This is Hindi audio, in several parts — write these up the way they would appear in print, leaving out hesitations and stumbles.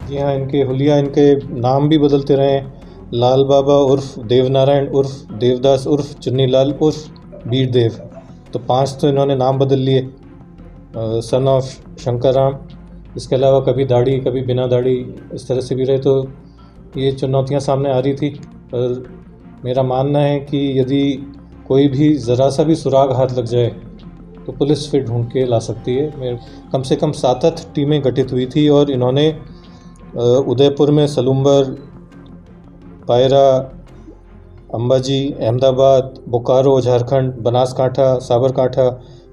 जी हाँ, इनके हुलिया इनके नाम भी बदलते रहे हैं। लाल बाबा उर्फ देवनारायण उर्फ देवदास उर्फ चुन्नीलाल उर्फ बीरदेव। तो 5 तो इन्होंने नाम बदल लिए। Son of Shankar Ram. इसके अलावा कभी दाढ़ी कभी बिना दाढ़ी इस तरह से भी रहे। तो ये चुनौतियाँ सामने आ रही थी। पर मेरा मानना है कि यदि कोई भी ज़रा सा भी सुराग हाथ लग जाए तो पुलिस फिर ढूंढ के ला सकती है। कम से कम 7-8 टीमें गठित हुई थी और इन्होंने उदयपुर में सलूम्बर, पायरा, अंबाजी, अहमदाबाद, बोकारो झारखंड, बनासकांठा, साबरकांठा,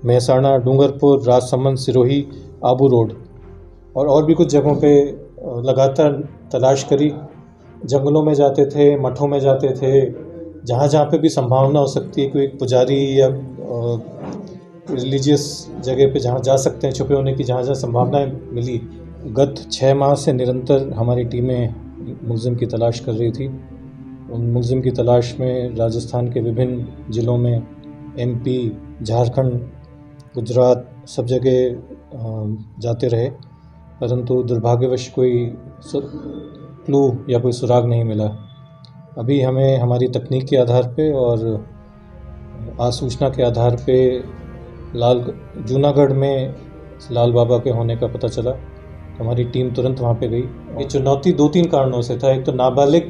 मेहसाणा, डूंगरपुर, राजसमंद, सिरोही, आबू रोड और भी कुछ जगहों पे लगातार तलाश करी। जंगलों में जाते थे, मठों में जाते थे, जहाँ जहाँ पे भी संभावना हो सकती है कोई पुजारी या रिलीजियस जगह पे जहाँ जा सकते हैं छुपे होने की, जहाँ जहाँ संभावनाएं मिली। गत 6 माह से निरंतर हमारी टीमें मुलजिम की तलाश कर रही थी। उन मुलजिम की तलाश में राजस्थान के विभिन्न ज़िलों में, MP, झारखंड, गुजरात, सब जगह जाते रहे, परंतु दुर्भाग्यवश कोई क्लू या कोई सुराग नहीं मिला। अभी हमें हमारी तकनीक के आधार पे और आसूचना के आधार पे जूनागढ़ में लाल बाबा के होने का पता चला। तो हमारी टीम तुरंत वहाँ पे गई। ये चुनौती 2-3 कारणों से था। एक तो नाबालिग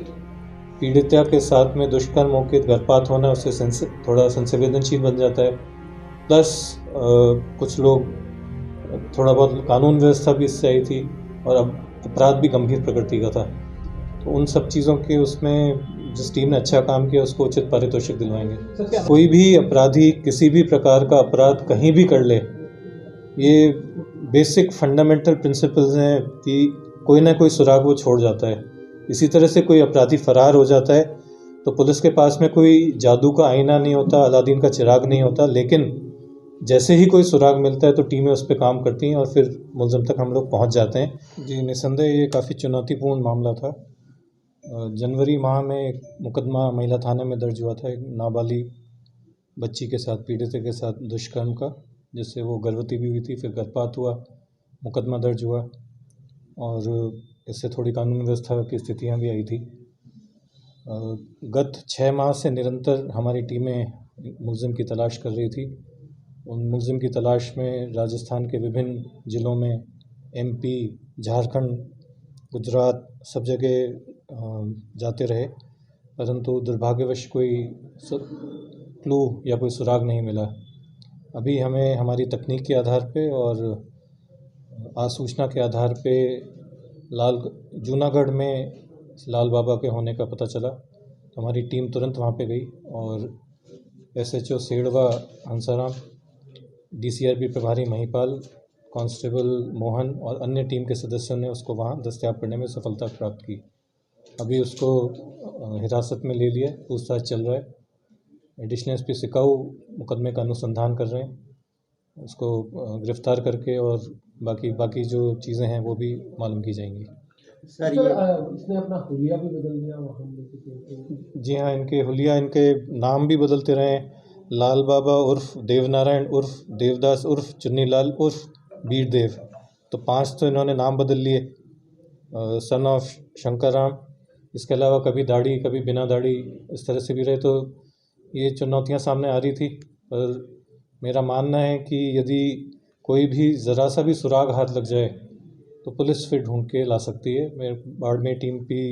पीड़िता के साथ में दुष्कर्म मौके गर्भपात होना, उससे थोड़ा संवेदनशील बन जाता है। प्लस कुछ लोग, थोड़ा बहुत कानून व्यवस्था भी इससे आई थी और अब अपराध भी गंभीर प्रकृति का था। तो उन सब चीज़ों के उसमें जिस टीम ने अच्छा काम किया उसको उचित पारितोषिक दिलवाएंगे। कोई भी अपराधी किसी भी प्रकार का अपराध कहीं भी कर ले, ये बेसिक फंडामेंटल प्रिंसिपल्स हैं कि कोई ना कोई सुराग वो छोड़ जाता है। इसी तरह से कोई अपराधी फरार हो जाता है तो पुलिस के पास में कोई जादू का आईना नहीं होता, अलादीन का चिराग नहीं होता, लेकिन जैसे ही कोई सुराग मिलता है तो टीमें उस पर काम करती हैं और फिर मुलजिम तक हम लोग पहुंच जाते हैं। जी, निसंदेह ये काफ़ी चुनौतीपूर्ण मामला था। जनवरी माह में एक मुकदमा महिला थाने में दर्ज हुआ था, एक नाबालिग बच्ची के साथ, पीड़िता के साथ दुष्कर्म का, जिससे वो गर्भवती भी हुई थी, फिर गर्भपात हुआ, मुकदमा दर्ज हुआ और इससे थोड़ी कानून व्यवस्था की स्थितियाँ भी आई थी। गत 6 माह से निरंतर हमारी टीमें मुलजिम की तलाश कर रही थी। उन मुलजिम की तलाश में राजस्थान के विभिन्न ज़िलों में, MP, झारखंड, गुजरात, सब जगह जाते रहे, परंतु दुर्भाग्यवश कोई क्लू या कोई सुराग नहीं मिला। अभी हमें हमारी तकनीक के आधार पे और आसूचना के आधार पे जूनागढ़ में लाल बाबा के होने का पता चला। तो हमारी टीम तुरंत वहाँ पे गई और SHO सेड़वा हंसाराम, DCRP प्रभारी महिपाल, कांस्टेबल मोहन और अन्य टीम के सदस्यों ने उसको वहाँ दस्तयाब करने में सफलता प्राप्त की। अभी उसको हिरासत में ले लिया, पूछताछ चल रहा है। एडिशनल SP सिकाऊ मुकदमे का अनुसंधान कर रहे हैं, उसको गिरफ्तार करके और बाकी जो चीज़ें हैं वो भी मालूम की जाएंगी। सर इसने अपना हुलिया भी बदल दिया वहाँ। जी हाँ, इनके हुलिया इनके नाम भी बदलते रहे हैं। लाल बाबा उर्फ देवनारायण उर्फ देवदास उर्फ चुन्नीलाल उर्फ बीरदेव। तो 5 तो इन्होंने नाम बदल लिए। Son of Shankar Ram. इसके अलावा कभी दाढ़ी कभी बिना दाढ़ी इस तरह से भी रहे। तो ये चुनौतियाँ सामने आ रही थी। पर मेरा मानना है कि यदि कोई भी ज़रा सा भी सुराग हाथ लग जाए तो पुलिस फिर ढूंढ के ला सकती है। मेरे बाड़मेर टीम की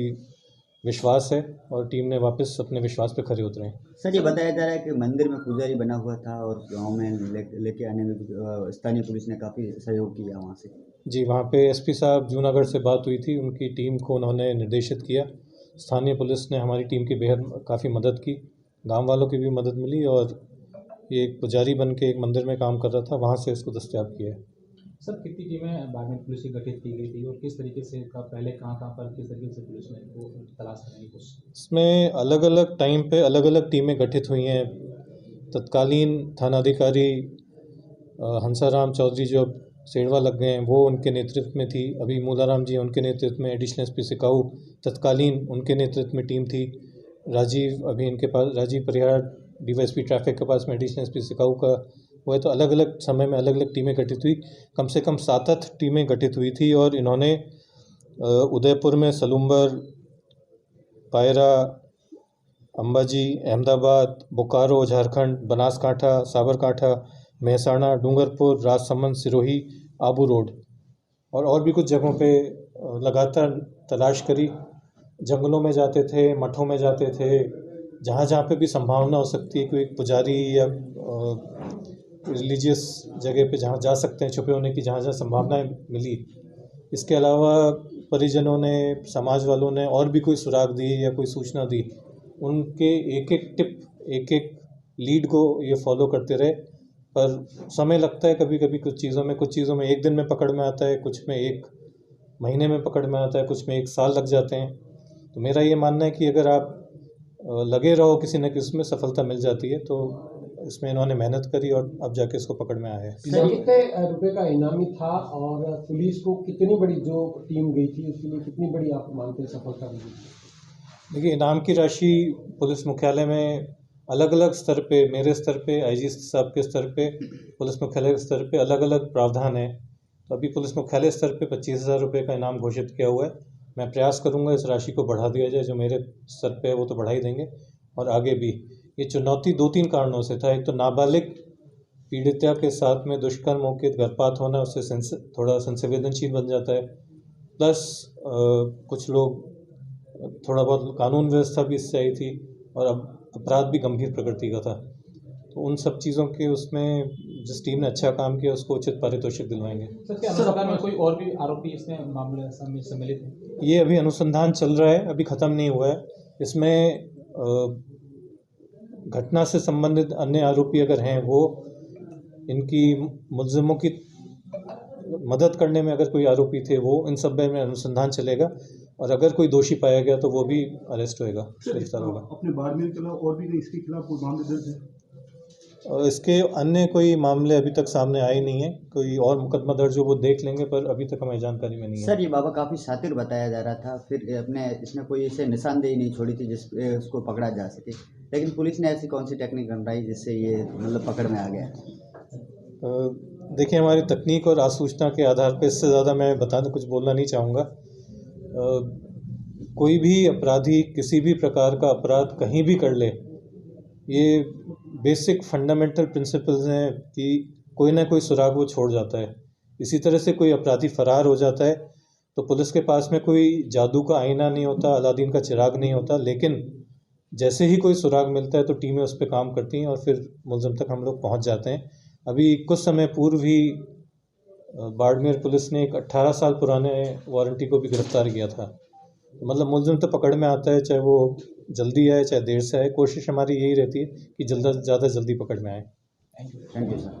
विश्वास है और टीम ने वापस अपने विश्वास पे खरे उतरे हैं। सर, ये बताया जा रहा है कि मंदिर में पुजारी बना हुआ था और गांव में लेके आने में स्थानीय पुलिस ने काफ़ी सहयोग किया वहाँ से। जी, वहाँ पे SP साहब जूनागढ़ से बात हुई थी, उनकी टीम को उन्होंने निर्देशित किया। स्थानीय पुलिस ने हमारी टीम की बेहद काफ़ी मदद की, गांव वालों की भी मदद मिली और ये एक पुजारी बन के एक मंदिर में काम कर रहा था, वहाँ से इसको दस्तयाब किया है। सर, कितनी टीमें बाड़मेर पुलिस की गठित की गई थी और किस तरीके से पहले कहाँ पर किस तरीके से पुलिस ने वो तलाश करने की कोशिश? इसमें अलग अलग टाइम पे अलग अलग टीमें गठित हुई हैं। तत्कालीन थानाधिकारी हंसाराम चौधरी जो सेड़वा लग गए हैं, वो उनके नेतृत्व में थी। अभी मूलाराम जी उनके नेतृत्व में, एडिशनल SP सिकाऊ तत्कालीन उनके नेतृत्व में टीम थी। राजीव अभी इनके पास, राजीव परिहार DYSP ट्रैफिक के पास में एडिशनल SP सिकाऊ का वो है। तो अलग अलग समय में अलग अलग टीमें गठित हुई। कम से कम 7-8 टीमें गठित हुई थी और इन्होंने उदयपुर में सलूम्बर, पायरा, अंबाजी, अहमदाबाद, बोकारो झारखंड, बनासकांठा, साबरकांठा, मेहसाणा, डूंगरपुर, राजसमंद, सिरोही, आबू रोड और भी कुछ जगहों पे लगातार तलाश करी। जंगलों में जाते थे, मठों में जाते थे, जहाँ जहाँ पे भी संभावना हो सकती है कोई पुजारी या रिलीजियस जगह पे जहाँ जा सकते हैं छुपे होने की, जहाँ जहाँ संभावनाएं मिली। इसके अलावा परिजनों ने, समाज वालों ने और भी कोई सुराग दी या कोई सूचना दी, उनके एक एक टिप, एक एक लीड को ये फॉलो करते रहे। पर समय लगता है कभी कभी कुछ चीज़ों में एक दिन में पकड़ में आता है, कुछ में एक महीने में पकड़ में आता है, कुछ में 1 साल लग जाते हैं। तो मेरा ये मानना है कि अगर आप लगे रहो किसी न किसी में सफलता मिल जाती है। तो इसमें इन्होंने मेहनत करी और अब जाके इसको पकड़ में आया है। सर, कितने रुपए का इनामी था और पुलिस को कितनी बड़ी जो टीम गई थी उसके लिए कितनी बड़ी आप मानते हैं सफलता मिली? देखिए, इनाम की राशि पुलिस मुख्यालय में अलग अलग स्तर पे, मेरे स्तर पे, आईजी साहब के स्तर पे, पुलिस मुख्यालय के स्तर पे अलग अलग प्रावधान है। तो अभी पुलिस मुख्यालय स्तर पे 25,000 रुपये का इनाम घोषित किया हुआ है। मैं प्रयास करूंगा इस राशि को बढ़ा दिया जाए। जो मेरे स्तर पे है वो तो बढ़ा ही देंगे और आगे भी। ये चुनौती 2-3 कारणों से था। एक तो नाबालिग पीड़िता के साथ में दुष्कर्म होकर गर्भपात होना, उससे थोड़ा संवेदनशील बन जाता है। प्लस कुछ लोग, थोड़ा बहुत कानून व्यवस्था भी इससे आई थी और अब अपराध भी गंभीर प्रकृति का था। तो उन सब चीज़ों के उसमें जिस टीम ने अच्छा काम किया उसको उचित पारितोषिक दिलवाएंगे। सर, क्या अनुसंधान में कोई और भी आरोपी इसमें मामले में सम्मिलित हैं? ये अभी अनुसंधान चल रहा है, अभी ख़त्म नहीं हुआ है। इसमें घटना से संबंधित अन्य आरोपी अगर हैं, वो इनकी मुलजिमों की मदद करने में अगर कोई आरोपी थे, वो इन सब में अनुसंधान चलेगा और अगर कोई दोषी पाया गया तो वो भी अरेस्ट होएगा, गिरफ्तार होगा। अपने बाड़मेर के अलावा और भी इसके खिलाफ कोई मामले दर्ज है? इसके अन्य कोई मामले अभी तक सामने आए नहीं है। कोई और मुकदमा दर्ज हो वो देख लेंगे, पर अभी तक हमें जानकारी में नहीं है। सर, ये बाबा काफ़ी शातिर बताया जा रहा था, फिर इसने कोई ऐसे निशानदेही नहीं छोड़ी थी जिस पे उसको पकड़ा जा सके, लेकिन पुलिस ने ऐसी कौन सी टेक्निक अपनाई जिससे ये मतलब पकड़ में आ गया? देखिए, हमारी तकनीक और आसूचना के आधार पर इससे ज़्यादा मैं कुछ बोलना नहीं चाहूँगा। कोई भी अपराधी किसी भी प्रकार का अपराध कहीं भी कर ले, ये बेसिक फंडामेंटल प्रिंसिपल्स हैं कि कोई ना कोई सुराग वो छोड़ जाता है। इसी तरह से कोई अपराधी फरार हो जाता है तो पुलिस के पास में कोई जादू का आईना नहीं होता, अलादीन का चिराग नहीं होता, लेकिन जैसे ही कोई सुराग मिलता है तो टीमें उस पर काम करती हैं और फिर मुलजिम तक हम लोग पहुंच जाते हैं। अभी कुछ समय पूर्व ही बाड़मेर पुलिस ने एक 18 साल पुराने वारंटी को भी गिरफ्तार किया था। मतलब मुलजिम तो पकड़ में आता है, चाहे वो जल्दी आए चाहे देर से आए। कोशिश हमारी यही रहती है कि ज़्यादा जल्दी पकड़ में आए। Thank you sir.